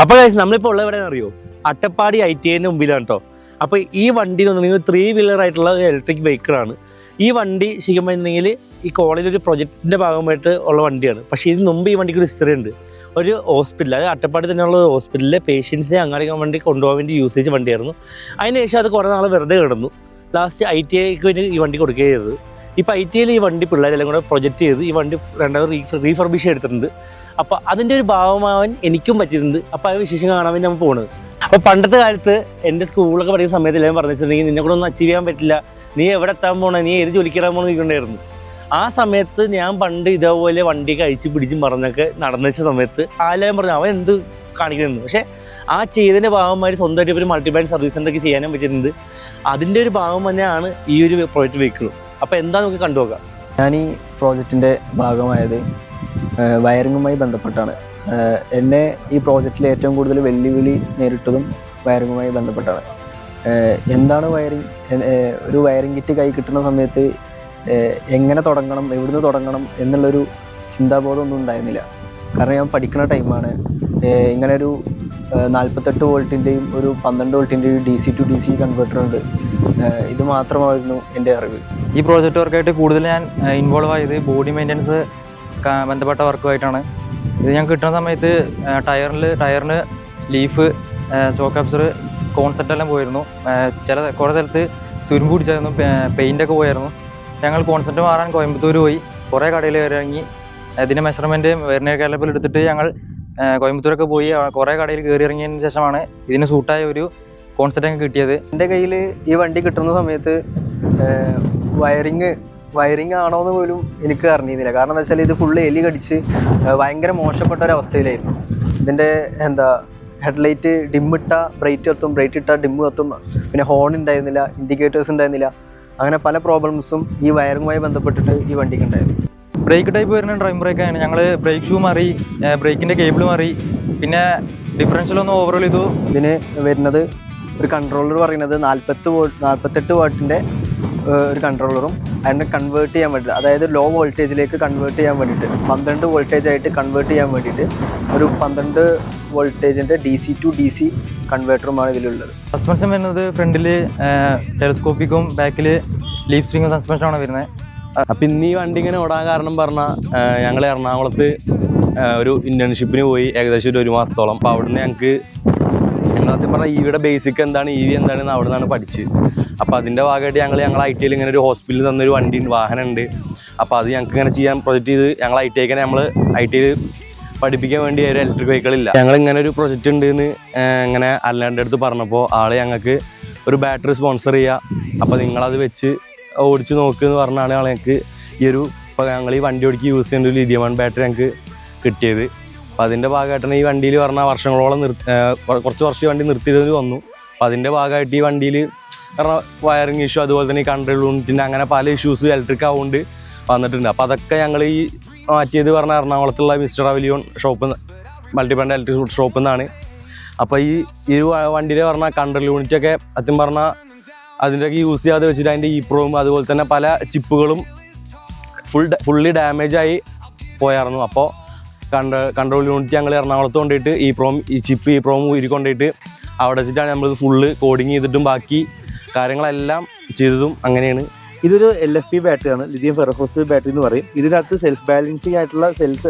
അപ്പോൾ നമ്മളിപ്പോൾ ഉള്ള എവിടെയാണെന്ന് അറിയോ? അട്ടപ്പാടി ITIന്റെ മുമ്പിലാണ് കേട്ടോ. അപ്പോൾ ഈ വണ്ടി എന്ന് പറഞ്ഞാൽ 3 വീലർ ആയിട്ടുള്ള ഇലക്ട്രിക് വെഹിക്കിളാണ്. ഈ വണ്ടി ശരിക്കും പറഞ്ഞിട്ടുണ്ടെങ്കിൽ ഈ കോളേജിൽ ഒരു പ്രൊജക്റ്റിൻ്റെ ഭാഗമായിട്ട് ഉള്ള വണ്ടിയാണ്. പക്ഷേ ഇതിന് മുമ്പ് ഈ വണ്ടിക്ക് ഒരു ഹിസ്റ്ററി ഉണ്ട്. ഒരു ഹോസ്പിറ്റൽ, അത് അട്ടപ്പാടി തന്നെയുള്ള ഒരു ഹോസ്പിറ്റലിലെ പേഷ്യൻസിനെ അങ്ങാടിക്കാൻ വേണ്ടി കൊണ്ടുപോകാൻ വേണ്ടി യൂസേജ് വണ്ടിയായിരുന്നു. അതിനുശേഷം അത് കുറേ നാൾ വെറുതെ കിടന്നു. ലാസ്റ്റ് ITIക്ക് വേണ്ടി ഈ വണ്ടി കൊടുക്കുകയും ചെയ്തത്. ഇപ്പോൾ ITIയിൽ ഈ വണ്ടി പിള്ളേരെല്ലാം കൂടെ പ്രൊജക്റ്റ് ചെയ്ത് ഈ വണ്ടി റീഫർബിഷ് എടുത്തിട്ടുണ്ട്. അപ്പോൾ അതിൻ്റെ ഒരു ഭാഗമാവാൻ എനിക്കും പറ്റിയിട്ടുണ്ട്. അപ്പോൾ ആ വിശേഷം കാണാൻ വേണ്ടി നമ്മൾ പോകുന്നത്. അപ്പോൾ പണ്ടത്തെ കാലത്ത് എൻ്റെ സ്കൂളൊക്കെ പഠിക്കുന്ന സമയത്ത് എല്ലാം പറഞ്ഞു വെച്ചിട്ടുണ്ടെങ്കിൽ നിന്നെ കൂടെ ഒന്നും അച്ചീവ് ചെയ്യാൻ പറ്റില്ല, നീ എവിടെ എത്താൻ പോകണേ, നീ ഏത് ജോലിക്ക് കയറാൻ പോകണമെന്ന് ചോദിക്കൊണ്ടായിരുന്നു. ആ സമയത്ത് ഞാൻ പണ്ട് ഇതേപോലെ വണ്ടിയൊക്കെ അഴിച്ച് പിടിച്ചും പറഞ്ഞൊക്കെ നടന്നു വെച്ച സമയത്ത് ആലയം പറഞ്ഞു അവൻ എന്ത് കാണിക്കുന്നു. പക്ഷേ ആ ചെയ്തതിൻ്റെ ഭാഗമായി സ്വന്തമായിട്ട് ഒരു മൾട്ടിബ്രാൻഡ് സർവീസ് സെൻ്ററൊക്കെ ചെയ്യാനും പറ്റുന്നുണ്ട്. അതിൻ്റെ ഒരു ഭാഗം തന്നെയാണ് ഈ ഒരു പ്രോജക്റ്റ് വെഹിക്കിൾ. അപ്പോൾ എന്താ നമുക്ക് കണ്ടുപോകാം. ഞാൻ ഈ പ്രോജക്റ്റിൻ്റെ ഭാഗമായത് വയറിങ്ങുമായി ബന്ധപ്പെട്ടാണ്. എന്നെ ഈ പ്രോജക്റ്റിൽ ഏറ്റവും കൂടുതൽ വെല്ലുവിളി നേരിട്ടതും വയറിങ്ങുമായി ബന്ധപ്പെട്ടാണ്. എന്താണ് വയറിങ്, ഒരു വയറിങ് കിറ്റ് കൈ കിട്ടുന്ന സമയത്ത് എങ്ങനെ തുടങ്ങണം, എവിടുന്ന് തുടങ്ങണം എന്നുള്ളൊരു ചിന്താബോധമൊന്നും ഉണ്ടായിരുന്നില്ല. കാരണം ഞാൻ പഠിക്കുന്ന ടൈമാണ്. ഇങ്ങനെ ഒരു 48 വോൾട്ടിൻ്റെയും ഒരു 12 വോൾട്ടിൻ്റെയും DC to DC കൺവേർട്ടർ ഉണ്ട്. ഇത് മാത്രമായിരുന്നു എൻ്റെ അറിവ്. ഈ പ്രോജക്റ്റ് വർക്കായിട്ട് കൂടുതൽ ഞാൻ ഇൻവോൾവ് ആയത് ബോഡി മെയിൻ്റനൻസ് ബന്ധപ്പെട്ട വർക്കുമായിട്ടാണ്. ഇത് ഞാൻ കിട്ടുന്ന സമയത്ത് ടയറിന് ലീഫ്, ഷോക്ക് അബ്സർ, കോൺസെപ്റ്റ് എല്ലാം പോയിരുന്നു. കുറേ സ്ഥലത്ത് തുരുമ്പ് പിടിച്ചായിരുന്നു, പെയിൻ്റൊക്കെ പോയായിരുന്നു. ഞങ്ങൾ കോൺസെപ്റ്റ് മാറാൻ കോയമ്പത്തൂർ പോയി കുറേ കടയിൽ ഇറങ്ങി ഇതിൻ്റെ മെഷർമെൻറ്റ് വെർനിയർ കാലിപ്പർ എടുത്തിട്ട് ഞങ്ങൾ കോയമ്പത്തൂരൊക്കെ പോയി കുറേ കടയിൽ കയറി ഇറങ്ങിയതിന് ശേഷമാണ് ഇതിന് സൂട്ടായ ഒരു കോൺസെപ്റ്റ് ഒക്കെ കിട്ടിയത്. എൻ്റെ കയ്യിൽ ഈ വണ്ടി കിട്ടുന്ന സമയത്ത് വയറിങ് ആണോ എന്ന് പോലും എനിക്ക് അറിഞ്ഞിരുന്നില്ല. കാരണം എന്താ വെച്ചാൽ ഇത് ഫുള്ള് എലി കടിച്ച് ഭയങ്കര മോശപ്പെട്ട ഒരവസ്ഥയിലായിരുന്നു. ഇതിൻ്റെ ഹെഡ്ലൈറ്റ് ഡിമ്മിട്ട ബ്രൈറ്റ് കത്തും, ബ്രൈറ്റ് ഇട്ട ഡിമ്മ് കത്തും, പിന്നെ ഹോൺ ഉണ്ടായിരുന്നില്ല, ഇൻഡിക്കേറ്റേഴ്സ് ഉണ്ടായിരുന്നില്ല. അങ്ങനെ പല പ്രോബ്ലംസും ഈ വയറിങ്ങുമായി ബന്ധപ്പെട്ടിട്ട് ഈ വണ്ടിക്ക് ഉണ്ടായിരുന്നു. ബ്രേക്ക് ടൈപ്പ് വരുന്ന ഡ്രം ബ്രേക്കാണ്. ഞങ്ങൾ ബ്രേക്ക് ഷൂ മാറി, ബ്രേക്കിൻ്റെ കേബിൾ മാറി, പിന്നെ ഡിഫറൻഷ്യലൊന്ന് ഓവറോൾ ചെയ്തു. ഇതിന് വരുന്നത് ഒരു കൺട്രോളർ പറയുന്നത് 48 വാട്ടിൻ്റെ ഒരു കൺട്രോളറും അതിനെ കൺവേർട്ട് ചെയ്യാൻ വേണ്ടിയിട്ട്, അതായത് ലോ വോൾട്ടേജിലേക്ക് കൺവേർട്ട് ചെയ്യാൻ വേണ്ടിയിട്ട് 12 വോൾട്ടേജ് ആയിട്ട് കൺവേർട്ട് ചെയ്യാൻ വേണ്ടിയിട്ട് ഒരു 12 വോൾട്ടേജിൻ്റെ DC to DC കൺവേർട്ടറുമാണ് ഇതിലുള്ളത്. സസ്പെൻഷൻ വരുന്നത് ഫ്രണ്ടിൽ ടെലസ്കോപ്പിക്കും ബാക്കിൽ ലീഫ് സ്പ്രിങ്ങും സസ്പെൻഷനാണ് വരുന്നത്. അപ്പം ഇന്ന് ഈ വണ്ടി ഇങ്ങനെ ഓടാൻ കാരണം പറഞ്ഞാൽ ഞങ്ങൾ എറണാകുളത്ത് ഒരു ഇൻറ്റേൺഷിപ്പിന് പോയി ഏകദേശം ഒരു മാസത്തോളം. അപ്പോൾ അവിടുന്ന് ഞങ്ങൾ ആദ്യം പറഞ്ഞാൽ EVയുടെ ബേസിക് എന്താണ്, EV എന്താണെന്ന് അവിടെ നിന്നാണ് പഠിച്ച്. അപ്പോൾ അതിൻ്റെ ഭാഗമായിട്ട് ഞങ്ങൾ ITIയിൽ ഇങ്ങനെ ഒരു ഹോസ്പിറ്റലിൽ തന്നൊരു വാഹനം ഉണ്ട്. അപ്പോൾ അത് ഞങ്ങൾക്ക് ഇങ്ങനെ ചെയ്യാൻ പ്രൊജക്റ്റ് ചെയ്ത് ഞങ്ങൾ ITIക്ക് നമ്മൾ ITIയിൽ പഠിപ്പിക്കാൻ വേണ്ടി ഒരു ഇലക്ട്രിക് വെഹിക്കിളില്ല. ഞങ്ങൾ ഇങ്ങനെ ഒരു പ്രൊജക്റ്റ് ഉണ്ട് എന്ന് ഇങ്ങനെ അല്ലാണ്ട് അടുത്ത് പറഞ്ഞപ്പോൾ ആൾ ഞങ്ങൾക്ക് ഒരു ബാറ്ററി സ്പോൺസർ ചെയ്യുക, അപ്പോൾ നിങ്ങളത് വെച്ച് ഓടിച്ച് നോക്കുമെന്ന് പറഞ്ഞാണ് ഞങ്ങൾക്ക് ഇപ്പോൾ ഞങ്ങൾ ഈ വണ്ടി ഓടിക്ക് യൂസ് ചെയ്യുന്ന ഒരു ലിഥിയം ബാറ്ററി ഞങ്ങൾക്ക് കിട്ടിയത്. അപ്പോൾ അതിൻ്റെ ഭാഗമായിട്ടാണ് ഈ വണ്ടിയിൽ പറഞ്ഞാൽ വർഷങ്ങളോളം കുറച്ച് വർഷം ഈ വണ്ടി നിർത്തിയതിന് വന്നു. അപ്പോൾ അതിൻ്റെ ഭാഗമായിട്ട് ഈ വണ്ടിയിൽ കാരണം വയറിങ് ഇഷ്യൂ, അതുപോലെ തന്നെ ഈ കൺട്രോൾ യൂണിറ്റിൻ്റെ അങ്ങനെ പല ഇഷ്യൂസ് ഇലക്ട്രിക് ആവുകൊണ്ട് വന്നിട്ടുണ്ട്. അപ്പോൾ അതൊക്കെ ഞങ്ങൾ ഈ മാറ്റിയത് പറഞ്ഞാൽ എറണാകുളത്തുള്ള മിസ്റ്റർ അവലിയോൺ ഷോപ്പ്, മൾട്ടിബ്രാൻഡ് ഇലക്ട്രിക് ഷോപ്പിൽ നിന്നാണ്. അപ്പോൾ ഈ വണ്ടിയിൽ പറഞ്ഞാൽ കൺട്രോൾ യൂണിറ്റൊക്കെ സത്യം പറഞ്ഞാൽ അതിൻ്റെയൊക്കെ യൂസ് ചെയ്യാതെ വെച്ചിട്ട് അതിൻ്റെ EPROM അതുപോലെ തന്നെ പല ചിപ്പുകളും ഫുള്ളി ഡാമേജായി പോയായിരുന്നു. അപ്പോൾ കൺട്രോൾ യൂണിറ്റ് ഞങ്ങൾ എറണാകുളത്ത് കൊണ്ടുപോയിട്ട് EPROM കൊണ്ടുപോയിട്ട് അവിടെ വെച്ചിട്ടാണ് നമ്മളിത് ഫുള്ള് കോഡിങ് ചെയ്തിട്ടും ബാക്കി കാര്യങ്ങളെല്ലാം ചെയ്തതും അങ്ങനെയാണ്. ഇതൊരു LFP ബാറ്ററിയാണ്, ലിഥിയം ഫെറോഫോസ്ഫേറ്റ് ബാറ്ററി എന്ന് പറയും. ഇതിനകത്ത് സെൽഫ് ബാലൻസിങ് ആയിട്ടുള്ള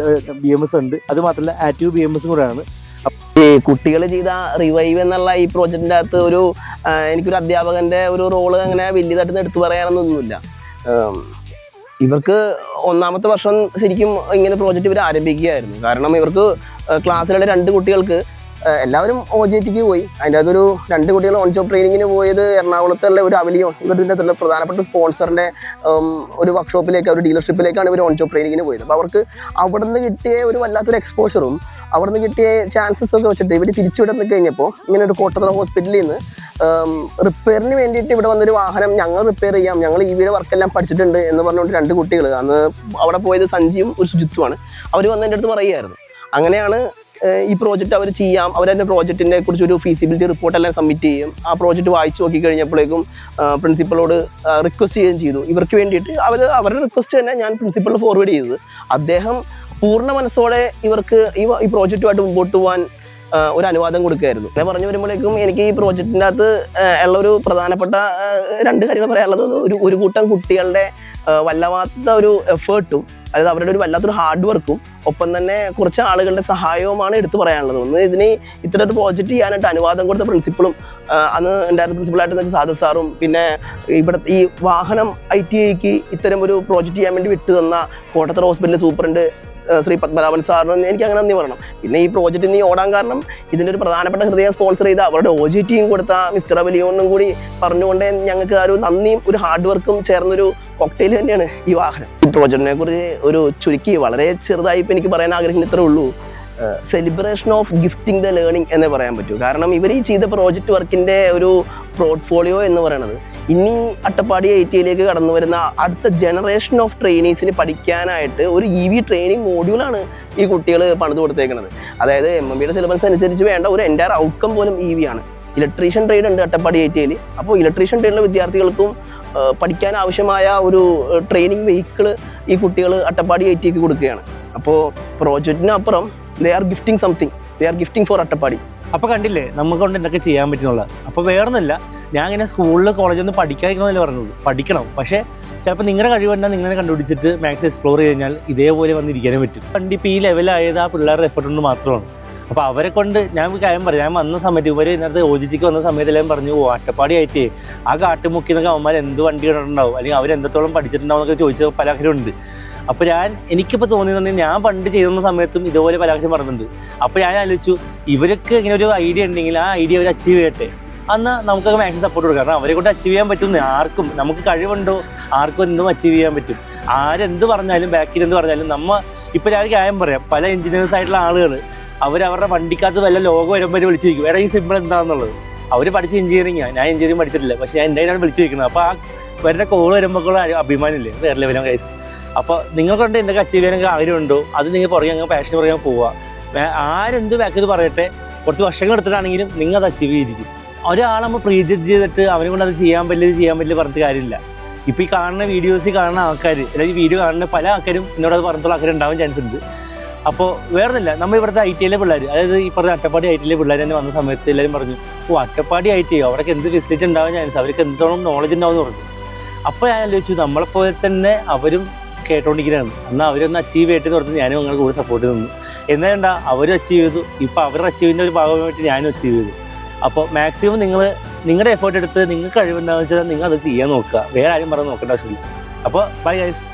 BMS ഉണ്ട്, അത് മാത്രമല്ല ആക്റ്റീവ് BMS കൂടെയാണ്. ഈ കുട്ടികൾ ചെയ്ത റിവൈവ് എന്നുള്ള ഈ പ്രോജക്റ്റിൻ്റെ അകത്ത് എനിക്കൊരു അധ്യാപകൻ്റെ ഒരു റോള് അങ്ങനെ വലിയതായിട്ട് എടുത്തു പറയാനൊന്നുമില്ല. ഇവർക്ക് 1ാമത്തെ വർഷം ശരിക്കും ഇങ്ങനെ പ്രോജക്റ്റ് ഇവർ ആരംഭിക്കുകയായിരുന്നു. കാരണം ഇവർക്ക് ക്ലാസ്സിലുള്ള 2 കുട്ടികൾക്ക് എല്ലാവരും OJTക്ക് പോയി. അതിൻ്റെ അകത്തൊരു 2 കുട്ടികൾ ഓൺ ജോബ് ട്രെയിനിങ്ങിന് പോയത് എറണാകുളത്തുള്ള ഒരു അവലിയോൺ ഇവരുടെ പ്രധാനപ്പെട്ട സ്പോൺസറിൻ്റെ ഒരു വർക്ക്ഷോപ്പിലേക്ക്, ഒരു ഡീലർഷിപ്പിലേക്കാണ് ഇവർ ഓൺ ജോബ് ട്രെയിനിങ്ങിന് പോയത്. അപ്പോൾ അവർക്ക് അവിടെ നിന്ന് കിട്ടിയ ഒരു വല്ലാത്തൊരു എക്സ്പോഷറും അവിടെ നിന്ന് കിട്ടിയ ചാൻസസും ഒക്കെ വെച്ചിട്ട് ഇവർ തിരിച്ചുവിടുന്ന കഴിഞ്ഞപ്പോൾ ഇങ്ങനെ ഒരു കോട്ടത്തറ ഹോസ്പിറ്റലിൽ നിന്ന് റിപ്പയറിന് വേണ്ടിയിട്ട് ഇവിടെ വന്നൊരു വാഹനം ഞങ്ങൾ റിപ്പയർ ചെയ്യാം, ഞങ്ങൾ EVയുടെ വർക്കെല്ലാം പഠിച്ചിട്ടുണ്ട് എന്ന് പറഞ്ഞുകൊണ്ട് 2 കുട്ടികൾ, അന്ന് അവിടെ പോയത് സഞ്ജിയും ഒരു ശുചിത്വമാണ്, അവർ വന്ന് എൻ്റെ അടുത്ത് പറയുമായിരുന്നു. അങ്ങനെയാണ് ഈ പ്രോജക്റ്റ് അവർ ചെയ്യാം, അവരെൻ്റെ പ്രോജക്റ്റിനെ കുറിച്ച് ഒരു ഫീസിബിലിറ്റി റിപ്പോർട്ടെല്ലാം സബ്മിറ്റ് ചെയ്യും. ആ പ്രോജക്റ്റ് വായിച്ച് നോക്കി കഴിഞ്ഞപ്പോഴേക്കും പ്രിൻസിപ്പളോട് റിക്വസ്റ്റ് ചെയ്യുകയും ചെയ്തു. ഇവർക്ക് വേണ്ടിയിട്ട് അവരുടെ റിക്വസ്റ്റ് തന്നെ ഞാൻ പ്രിൻസിപ്പളിന് ഫോർവേഡ് ചെയ്തത്. അദ്ദേഹം പൂർണ്ണ മനസ്സോടെ ഇവർക്ക് ഈ പ്രോജക്റ്റുമായിട്ട് മുമ്പോട്ട് പോകാൻ ഒരു അനുവാദം കൊടുക്കുകയായിരുന്നു. അങ്ങനെ പറഞ്ഞു വരുമ്പോഴേക്കും എനിക്ക് ഈ പ്രോജക്റ്റിൻ്റെ അകത്ത് ഉള്ള ഒരു പ്രധാനപ്പെട്ട 2 കാര്യങ്ങൾ പറയാനുള്ളത്, ഒരു കൂട്ടം കുട്ടികളുടെ വല്ലാത്ത ഒരു എഫേർട്ടും, അതായത് അവരുടെ ഒരു വല്ലാത്തൊരു ഹാർഡ് വർക്കും, ഒപ്പം തന്നെ കുറച്ച് ആളുകളുടെ സഹായവുമാണ് എടുത്തു പറയാനുള്ളത്. ഒന്ന്, ഇതിന് ഇത്തരം ഒരു പ്രോജക്റ്റ് ചെയ്യാനായിട്ട് അനുവാദം കൊടുത്ത പ്രിൻസിപ്പളും അന്ന് ഉണ്ടായിരുന്ന പ്രിൻസിപ്പളായിട്ട് വെച്ചാൽ സാദ് സാറും, പിന്നെ ഇവിടെ ഈ വാഹനം ITIക്ക് ഇത്തരം ഒരു പ്രോജക്റ്റ് ചെയ്യാൻ വേണ്ടി വിട്ടു തന്ന കോട്ടത്തറ ഹോസ്പിറ്റലിലെ സൂപ്രണ്ട് ശ്രീ പത്മനാഭൻ സാറിന് എനിക്ക് അങ്ങനെ നന്ദി പറയണം. പിന്നെ ഈ പ്രോജക്റ്റ് ഇനി ഓടാൻ കാരണം ഇതിൻ്റെ ഒരു പ്രധാനപ്പെട്ട ഹൃദയം സ്പോൺസർ ചെയ്ത അവരുടെ OJTയും കൊടുത്ത മിസ്റ്റർ അവലിയോനും കൂടി പറഞ്ഞുകൊണ്ട് ഞങ്ങൾക്ക് ആ ഒരു നന്ദിയും ഒരു ഹാർഡ് വർക്കും ചേർന്നൊരു കോക്ടെയിൽ തന്നെയാണ് ഈ വാഹനം. ഈ പ്രോജക്റ്റിനെ കുറിച്ച് ഒരു ചുരുക്കി വളരെ ചെറുതായി ഇപ്പം എനിക്ക് പറയാൻ ആഗ്രഹിക്കുന്ന ഇത്രേ ഉള്ളൂ. Celebration of gifting the learning എന്നേ പറയാൻ പറ്റൂ. കാരണം ഇവർ ഈ ചെയ്ത പ്രോജക്റ്റ് വർക്കിൻ്റെ ഒരു പോർട്ട്ഫോളിയോ എന്ന് പറയുന്നത് ഇനി അട്ടപ്പാടി ITIയിലേക്ക് കടന്നു വരുന്ന അടുത്ത ജനറേഷൻ ഓഫ് ട്രെയിനീസിന് പഠിക്കാനായിട്ട് ഒരു EV ട്രെയിനിങ് മോഡ്യൂളാണ് ഈ കുട്ടികൾ പണിത് കൊടുത്തേക്കുന്നത്. അതായത് MMBയുടെ സിലബസ് അനുസരിച്ച് വേണ്ട ഒരു എൻ്റയർ ഔട്ട്കം പോലും EV ആണ്. ഇലക്ട്രീഷ്യൻ ട്രേഡ് ഉണ്ട് അട്ടപ്പാടി ITIയിൽ. അപ്പോൾ ഇലക്ട്രീഷ്യൻ ട്രേഡിലെ വിദ്യാർത്ഥികൾക്കും പഠിക്കാൻ ആവശ്യമായ ഒരു ട്രെയിനിങ് വെഹിക്കിൾ ഈ കുട്ടികൾ അട്ടപ്പാടി ITIക്ക് കൊടുക്കുകയാണ്. അപ്പോൾ പ്രോജക്റ്റിനപ്പുറം they are gifting something, they are gifting for Attappadi. അപ്പോൾ കണ്ടില്ലേ നമുക്ക് കൊണ്ട് എന്തൊക്കെ ചെയ്യാൻ പറ്റുന്നുള്ളത്. അപ്പോൾ വേറൊന്നുമില്ല, ഞാൻ ഇങ്ങനെ സ്കൂളിൽ കോളേജിൽ നിന്ന് പഠിക്കാതിരിക്കണമെന്നല്ല പറഞ്ഞത്, പഠിക്കണം. പക്ഷേ ചിലപ്പോൾ നിങ്ങളുടെ കഴിവ് തന്നെ നിങ്ങളെ കണ്ടുപിടിച്ചിട്ട് മാത്സ് എക്സ്പ്ലോർ ചെയ്ത് കഴിഞ്ഞാൽ ഇതേപോലെ വന്നിരിക്കാനും പറ്റും. ഇപ്പോൾ ഈ ലെവലായത് ആ പിള്ളേരുടെ എഫർട്ട് കൊണ്ട് മാത്രമാണ്. അപ്പോൾ അവരെ കൊണ്ട് ഞാൻ കാര്യം പറയാം, ഞാൻ വന്ന സമയത്ത് ഇവർ ഇതിനകത്ത് OJTക്ക് വന്ന സമയത്ത് എല്ലാം പറഞ്ഞു, അട്ടപ്പാടി ആയിട്ട് ആ കാട്ടുമുക്കി എന്നൊക്കെ അവന്മാർ എന്ത് വണ്ടി കണ്ടിട്ടുണ്ടാവും, അല്ലെങ്കിൽ അവരെന്തത്തോളം പഠിച്ചിട്ടുണ്ടാവും എന്നൊക്കെ ചോദിച്ച പല ആൾക്കാരുണ്ട്. അപ്പോൾ എനിക്കിപ്പോൾ തോന്നിയിട്ടുണ്ടെങ്കിൽ ഞാൻ പണ്ട് ചെയ്യുന്ന സമയത്തും ഇതുപോലെ പല ആൾക്കാരും പറഞ്ഞിട്ടുണ്ട്. അപ്പോൾ ഞാൻ ആലോചിച്ചു, ഇവർക്ക് ഇങ്ങനെ ഒരു ഐഡിയ ഉണ്ടെങ്കിൽ ആ ഐഡിയ അവർ അച്ചീവ് ചെയ്യട്ടെ, എന്നാൽ നമുക്കൊക്കെ മാക്സിമം സപ്പോർട്ട് കൊടുക്കാം. കാരണം അവരെ കൊണ്ട് അച്ചീവ് ചെയ്യാൻ പറ്റും. ആർക്കും നമുക്ക് കഴിവുണ്ടോ ആർക്കും എന്തും അച്ചീവ് ചെയ്യാൻ പറ്റും. ആരെന്ത് പറഞ്ഞാലും ബാക്കിൽ എന്ത് പറഞ്ഞാലും ഇപ്പോൾ ഞാൻ കാര്യം പറയാം, പല എഞ്ചിനീയേഴ്സ് ആയിട്ടുള്ള ആളുകൾ അവരവരുടെ വണ്ടിക്കകത്ത് വല്ല ലോഗോ വരുമ്പോൾ വിളിച്ചു ചോദിക്കും, എടാ ഈ സിമ്പിൾ എന്താണെന്നുള്ളത്. അവർ പഠിച്ച എഞ്ചിനീയറിംഗാണ്, ഞാൻ എഞ്ചിനീയറിംഗ് പഠിച്ചിട്ടില്ല, പക്ഷേ ഞാൻ എൻ്റെ വിളിച്ചു ചോദിക്കുന്നത്. അപ്പോൾ ആ വരുന്ന കോൾ വരുമ്പോൾ അഭിമാനമില്ലേ, വേറെ ലെവലും കൈസ്. അപ്പോൾ നിങ്ങൾക്കൊണ്ട് എന്തൊക്കെ അച്ചീവ് ചെയ്യാനൊക്കെ ആഗ്രഹമുണ്ടോ അത് നിങ്ങൾ പുറകെ അങ്ങ് പാഷൻ പുറകെ പോവുക. ആരെന്ത് ബാക്കിൽ പറയട്ടെ, കുറച്ച് വർഷങ്ങൾ എടുത്തിട്ടാണെങ്കിലും നിങ്ങൾ അത് അച്ചീവ് ചെയ്തിരിക്കും. ഒരാളെ നമ്മൾ പ്രീജഡ്ജ് ചെയ്തിട്ട് അവനെ കൊണ്ട് അത് ചെയ്യാൻ പറ്റില്ല പറഞ്ഞിട്ട് കാര്യമില്ല. ഇപ്പോൾ ഈ കാണുന്ന വീഡിയോസിൽ കാണുന്ന ആൾക്കാർ, അല്ലെങ്കിൽ വീഡിയോ കാണുന്ന പല ആൾക്കാരും എന്നോടത് പറഞ്ഞിട്ടുള്ള ആൾക്കാർ ഉണ്ടാവാൻ ചാൻസ് ഉണ്ട്. അപ്പോൾ വേറൊന്നുമില്ല, നമ്മൾ ഇവിടുത്തെ ITIയിലെ പിള്ളേർ, അതായത് ഈ പറഞ്ഞ അട്ടപ്പാടി ITIയിലെ പിള്ളേർ തന്നെ വന്ന സമയത്ത് എല്ലാവരും പറഞ്ഞു, അട്ടപ്പാടി ITI അവർക്ക് എന്ത് ഫെസിലിറ്റി ഉണ്ടാവാൻ ചാൻസ്, അവർക്ക് എന്തെങ്കിലും നോളജ് ഉണ്ടാവും എന്ന് പറഞ്ഞു. അപ്പോൾ ഞാൻ ആലോചിച്ചു, നമ്മളെപ്പോലെ തന്നെ അവരും കേട്ടോണ്ടിരിക്കുകയാണ്, എന്നാൽ അവരൊന്ന് അച്ചീവ് ചെയ്തിട്ട് പറഞ്ഞ് ഞാനും അങ്ങനെ കൂടെ സപ്പോർട്ട് നിന്നു. എന്നാ അവരും അച്ചീവ് ചെയ്തു, ഇപ്പോൾ അവരുടെ അച്ചീവിൻ്റെ ഒരു ഭാഗമായിട്ട് ഞാനും അച്ചീവ് ചെയ്തു. അപ്പോൾ മാക്സിമം നിങ്ങളുടെ എഫേർട്ട് എടുത്ത് നിങ്ങൾക്ക് കഴിവുണ്ടാകുന്ന വെച്ചാൽ നിങ്ങൾ അത് ചെയ്യാൻ നോക്കുക, വേറെ ആരും പറഞ്ഞ് നോക്കേണ്ട ആവശ്യമില്ല. അപ്പോൾ ബൈ ഗൈസ്.